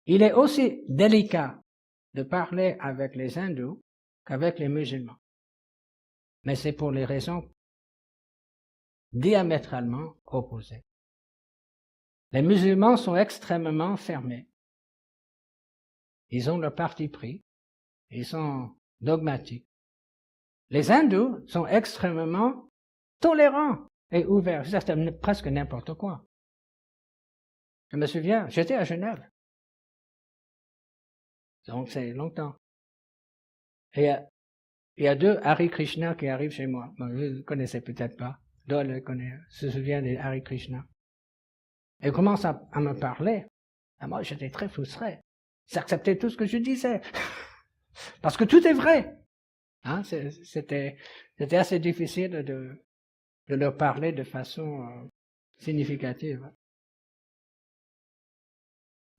Il est aussi délicat de parler avec les hindous qu'avec les musulmans. Mais c'est pour les raisons diamétralement opposées. Les musulmans sont extrêmement fermés. Ils ont leur parti pris. Ils sont dogmatiques. Les hindous sont extrêmement tolérants et ouverts. C'est presque n'importe quoi. Je me souviens, j'étais à Genève. Donc c'est longtemps. Et il y a deux Hare Krishna qui arrivent chez moi. Bon, vous ne connaissez peut-être pas. Dole le connaît, se souvient des Hare Krishna. Et ils commencent à me parler. Et moi, j'étais très frustré. Ils acceptaient tout ce que je disais. Parce que tout est vrai. Hein, c'était assez difficile de leur parler de façon significative.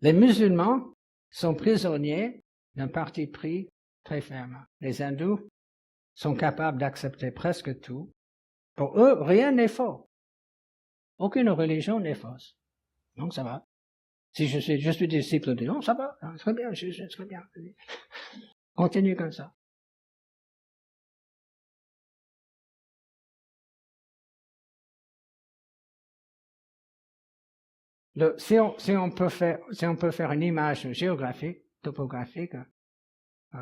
Les musulmans sont prisonniers d'un parti pris très ferme. Les hindous sont capables d'accepter presque tout. Pour eux, rien n'est faux. Aucune religion n'est fausse. Donc ça va. Si je suis disciple de non, ça va, très bien, très bien. Continue comme ça. Si on peut faire une image géographique, topographique,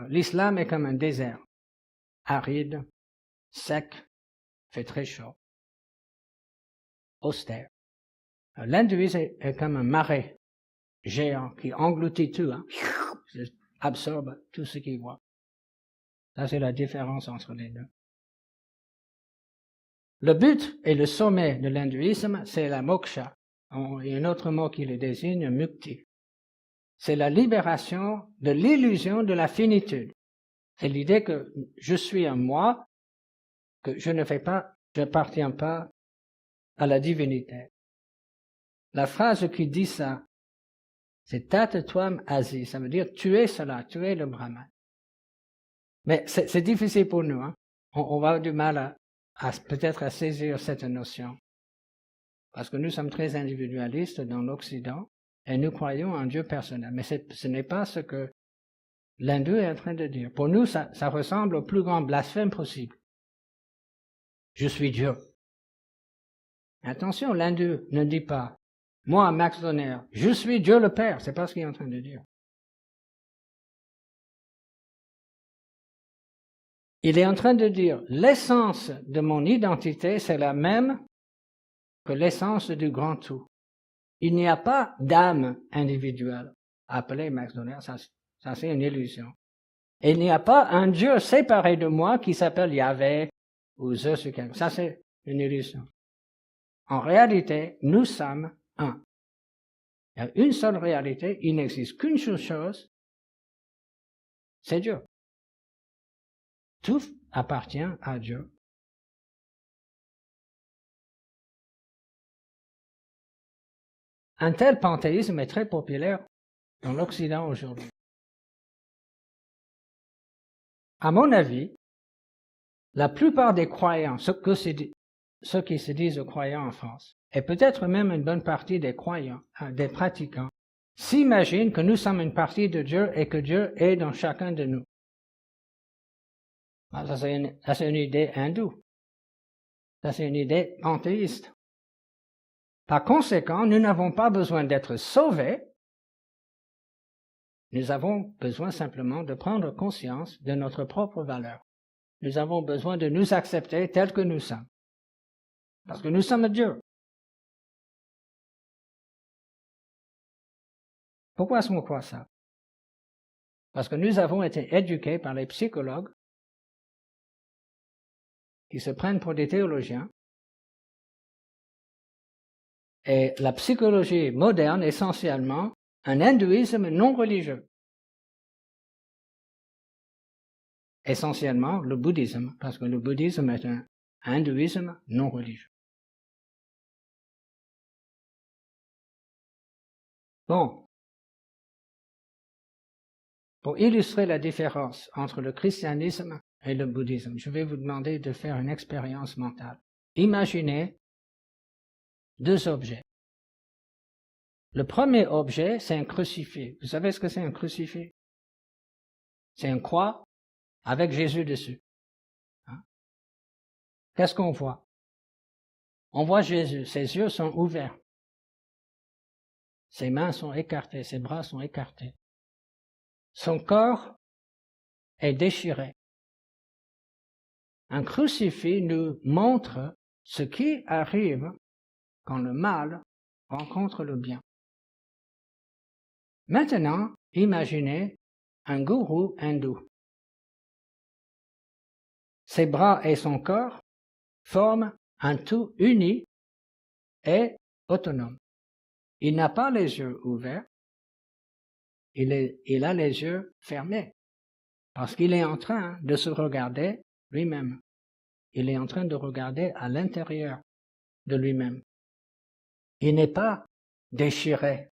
l'islam est comme un désert, aride, sec, fait très chaud, austère. L'hindouisme est comme un marais géant qui engloutit tout, hein, absorbe tout ce qu'il voit. Ça, c'est la différence entre les deux. Le but et le sommet de l'hindouisme, c'est la moksha. Il y a un autre mot qui le désigne, mukti. C'est la libération de l'illusion de la finitude. C'est l'idée que je suis un moi, que je n'appartiens pas à la divinité. La phrase qui dit ça, c'est Tat Tvam Asi, ça veut dire tu es cela, tu es le Brahman. Mais c'est difficile pour nous, hein. On va avoir du mal peut-être à saisir cette notion. Parce que nous sommes très individualistes dans l'Occident et nous croyons en Dieu personnel. Mais ce n'est pas ce que l'hindou est en train de dire. Pour nous, ça ressemble au plus grand blasphème possible. Je suis Dieu. Attention, l'hindou ne dit pas moi, Max Donner, je suis Dieu le Père. C'est pas ce qu'il est en train de dire. Il est en train de dire l'essence de mon identité, c'est la même que l'essence du grand tout. Il n'y a pas d'âme individuelle, appelée Max Donner, ça c'est une illusion. Et il n'y a pas un Dieu séparé de moi qui s'appelle Yahvé ou Zeus ou quelque chose. Ça c'est une illusion. En réalité, nous sommes un. Il y a une seule réalité, il n'existe qu'une seule chose, c'est Dieu. Tout appartient à Dieu. Un tel panthéisme est très populaire dans l'Occident aujourd'hui. À mon avis, la plupart des croyants, ceux qui se disent croyants en France, et peut-être même une bonne partie des croyants, des pratiquants, s'imaginent que nous sommes une partie de Dieu et que Dieu est dans chacun de nous. Ça, c'est une idée hindoue. Ça, c'est une idée panthéiste. Par conséquent, nous n'avons pas besoin d'être sauvés. Nous avons besoin simplement de prendre conscience de notre propre valeur. Nous avons besoin de nous accepter tels que nous sommes. Parce que nous sommes Dieu. Pourquoi est-ce qu'on croit ça? Parce que nous avons été éduqués par les psychologues qui se prennent pour des théologiens. Et la psychologie moderne, essentiellement, un hindouisme non religieux. Essentiellement, le bouddhisme, parce que le bouddhisme est un hindouisme non religieux. Bon. Pour illustrer la différence entre le christianisme et le bouddhisme, je vais vous demander de faire une expérience mentale. Imaginez deux objets. Le premier objet, c'est un crucifix. Vous savez ce que c'est un crucifix? C'est une croix avec Jésus dessus. Hein? Qu'est-ce qu'on voit? On voit Jésus, ses yeux sont ouverts. Ses mains sont écartées, ses bras sont écartés. Son corps est déchiré. Un crucifix nous montre ce qui arrive quand le mal rencontre le bien. Maintenant, imaginez un gourou hindou. Ses bras et son corps forment un tout uni et autonome. Il n'a pas les yeux ouverts, il a les yeux fermés, parce qu'il est en train de se regarder lui-même. Il est en train de regarder à l'intérieur de lui-même. Il n'est pas déchiré.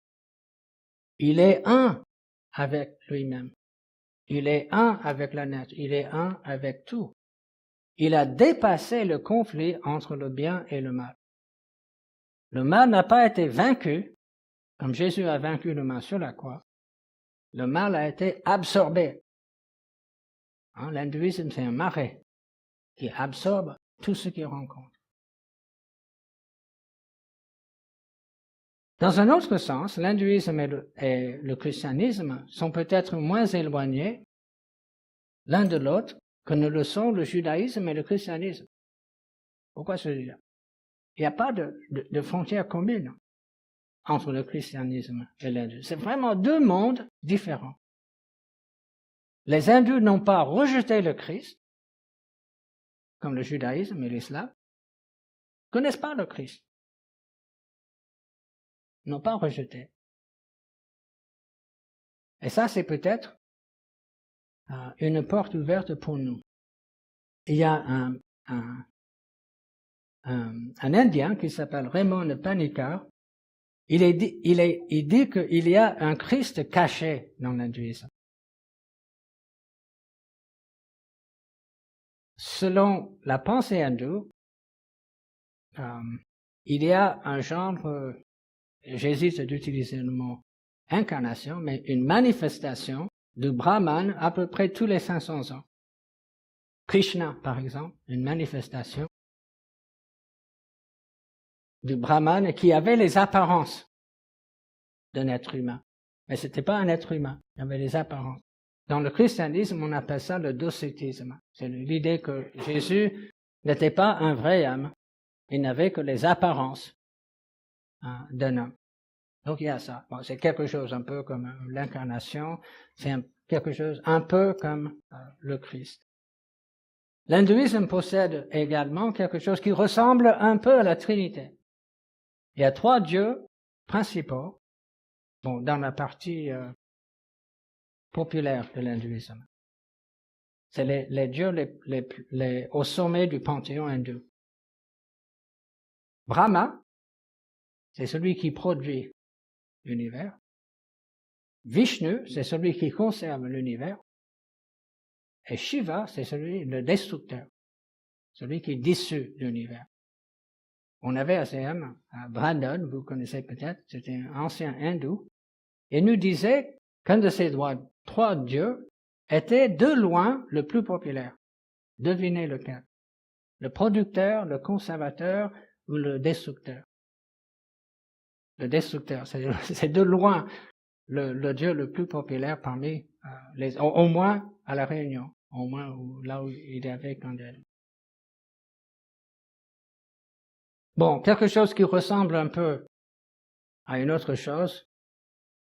Il est un avec lui-même. Il est un avec la nature. Il est un avec tout. Il a dépassé le conflit entre le bien et le mal. Le mal n'a pas été vaincu, comme Jésus a vaincu le mal sur la croix. Le mal a été absorbé. Hein, l'hindouisme, c'est un marais qui absorbe tout ce qu'il rencontre. Dans un autre sens, l'hindouisme et le christianisme sont peut-être moins éloignés l'un de l'autre que ne le sont le judaïsme et le christianisme. Pourquoi celui-là? Il n'y a pas de frontière commune entre le christianisme et l'hindouisme. C'est vraiment deux mondes différents. Les hindous n'ont pas rejeté le Christ, comme le judaïsme et l'islam, connaissent pas le Christ, n'ont pas rejeté. Et ça, c'est peut-être une porte ouverte pour nous. Il y a un Indien qui s'appelle Raymond Panikkar. Il dit qu'il y a un Christ caché dans l'hindouisme. Selon la pensée hindoue, il y a un genre, j'hésite d'utiliser le mot incarnation, mais une manifestation du Brahman à peu près tous les 500 ans. Krishna, par exemple, une manifestation du Brahman qui avait les apparences d'un être humain. Mais c'était pas un être humain, il avait les apparences. Dans le christianisme, on appelle ça le docétisme. C'est l'idée que Jésus n'était pas un vrai homme, il n'avait que les apparences d'un homme. Donc il y a ça. Bon, c'est quelque chose un peu comme l'incarnation, c'est quelque chose un peu comme le Christ. L'hindouisme possède également quelque chose qui ressemble un peu à la Trinité. Il y a trois dieux principaux, bon, dans la partie populaire de l'hindouisme. C'est les dieux au sommet du panthéon hindou. Brahma, c'est celui qui produit l'univers. Vishnu, c'est celui qui conserve l'univers. Et Shiva, c'est le destructeur, celui qui dissout l'univers. On avait ACM à Brandon, vous connaissez peut-être, c'était un ancien hindou, et nous disait qu'un de ces trois dieux était de loin le plus populaire. Devinez lequel. Le producteur, le conservateur ou le destructeur. Le destructeur, c'est de loin le dieu le plus populaire parmi au moins à La Réunion, au moins là où il est avec Candel. Bon, quelque chose qui ressemble un peu à une autre chose,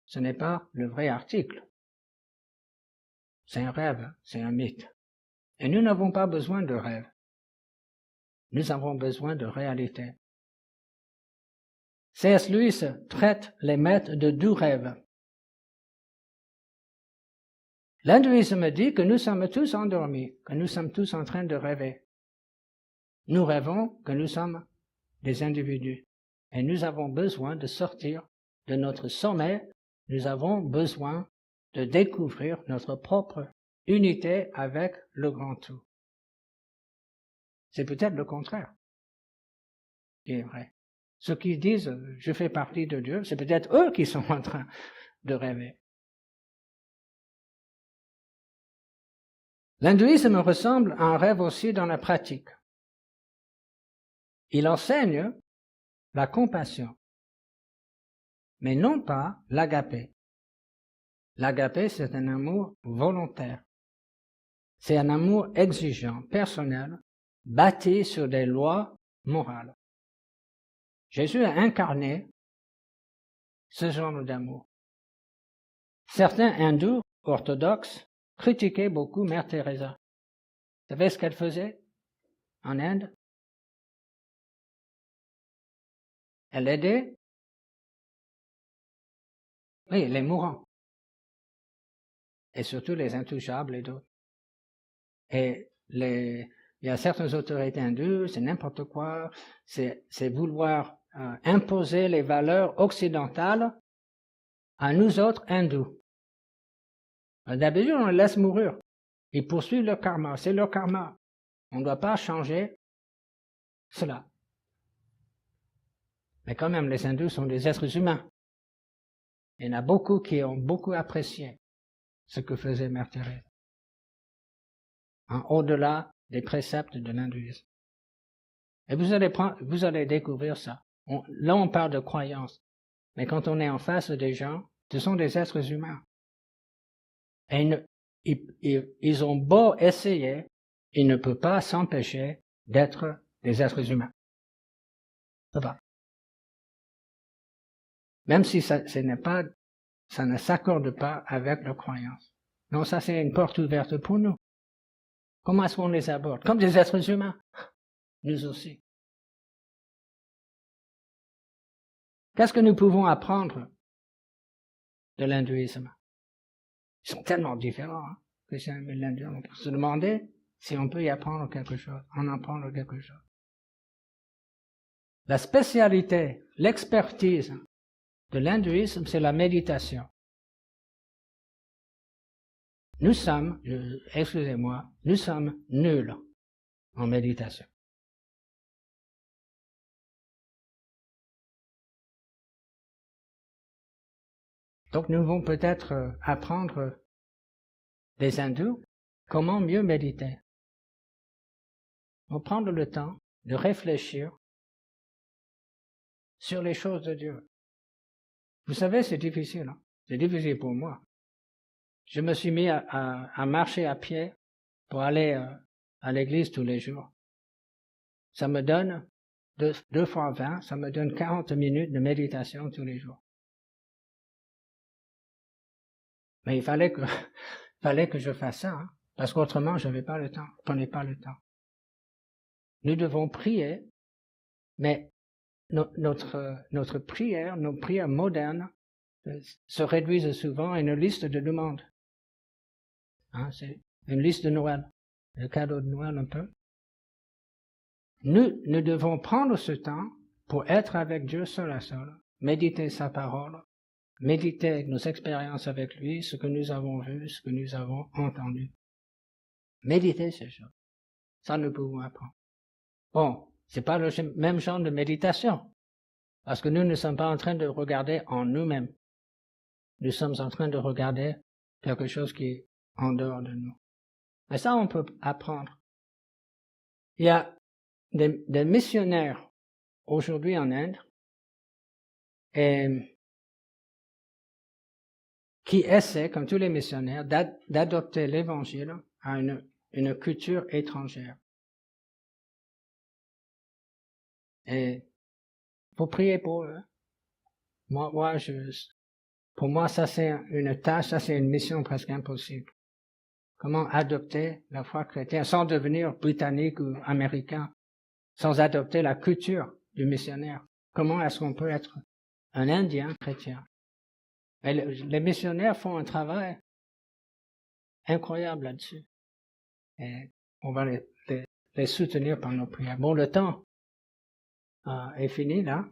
ce n'est pas le vrai article. C'est un rêve, c'est un mythe. Et nous n'avons pas besoin de rêve. Nous avons besoin de réalité. C.S. Lewis traite les maîtres de deux rêves. L'hindouisme dit que nous sommes tous endormis, que nous sommes tous en train de rêver. Nous rêvons que nous sommes des individus. Et nous avons besoin de sortir de notre sommeil. Nous avons besoin de découvrir notre propre unité avec le grand tout. C'est peut-être le contraire qui est vrai. Ceux qui disent « je fais partie de Dieu », c'est peut-être eux qui sont en train de rêver. L'hindouisme ressemble à un rêve aussi dans la pratique. Il enseigne la compassion, mais non pas l'agapé. L'agapé, c'est un amour volontaire. C'est un amour exigeant, personnel, bâti sur des lois morales. Jésus a incarné ce genre d'amour. Certains hindous orthodoxes critiquaient beaucoup Mère Teresa. Vous savez ce qu'elle faisait en Inde? Elle aidait, oui, les mourants. Et surtout les intouchables et d'autres. Et il y a certaines autorités hindoues, c'est n'importe quoi, c'est vouloir imposer les valeurs occidentales à nous autres hindous. D'habitude, on les laisse mourir. Ils poursuivent leur karma, c'est leur karma. On ne doit pas changer cela. Mais quand même, les hindous sont des êtres humains. Il y en a beaucoup qui ont beaucoup apprécié ce que faisait Mère Thérèse, au-delà des préceptes de l'hindouisme. Et vous allez découvrir ça. Là, on parle de croyance. Mais quand on est en face des gens, ce sont des êtres humains. Et ils ont beau essayer, ils ne peuvent pas s'empêcher d'être des êtres humains. Ça va. Même si ça ne s'accorde pas avec leur croyance. Non, ça c'est une porte ouverte pour nous. Comment est-ce qu'on les aborde? Comme des êtres humains. Nous aussi. Qu'est-ce que nous pouvons apprendre de l'hindouisme? Ils sont tellement différents, hein, que l'hindouisme. On peut se demander si on peut y apprendre quelque chose, en apprendre quelque chose. La spécialité, l'expertise de l'hindouisme, c'est la méditation. Nous sommes nuls en méditation. Donc nous devons peut-être apprendre des hindous comment mieux méditer. On prend le temps de réfléchir sur les choses de Dieu. Vous savez, c'est difficile. Hein? C'est difficile pour moi. Je me suis mis à marcher à pied pour aller à l'église tous les jours. Ça me donne 2 fois 20, ça me donne 40 minutes de méditation tous les jours. Mais il fallait que je fasse ça, hein, parce qu'autrement je n'avais pas le temps, je prenais pas le temps. Nous devons prier, mais notre prière, nos prières modernes se réduisent souvent à une liste de demandes. Hein, c'est une liste de Noël, le cadeau de Noël un peu. Nous devons prendre ce temps pour être avec Dieu seul à seul, méditer sa parole, méditer nos expériences avec lui, ce que nous avons vu, ce que nous avons entendu. Méditer ces choses. Ça, nous pouvons apprendre. Bon, c'est pas le même genre de méditation, parce que nous ne sommes pas en train de regarder en nous-mêmes. Nous sommes en train de regarder quelque chose qui est en dehors de nous. Mais ça, on peut apprendre. Il y a des missionnaires aujourd'hui en Inde qui essaient, comme tous les missionnaires, d'adopter l'évangile à une culture étrangère. Et faut prier pour eux. Pour moi, ça c'est une tâche, ça c'est une mission presque impossible. Comment adopter la foi chrétienne sans devenir britannique ou américain, sans adopter la culture du missionnaire? Comment est-ce qu'on peut être un Indien chrétien? Et les missionnaires font un travail incroyable là-dessus. Et on va les soutenir par nos prières. Bon, le temps est fini là.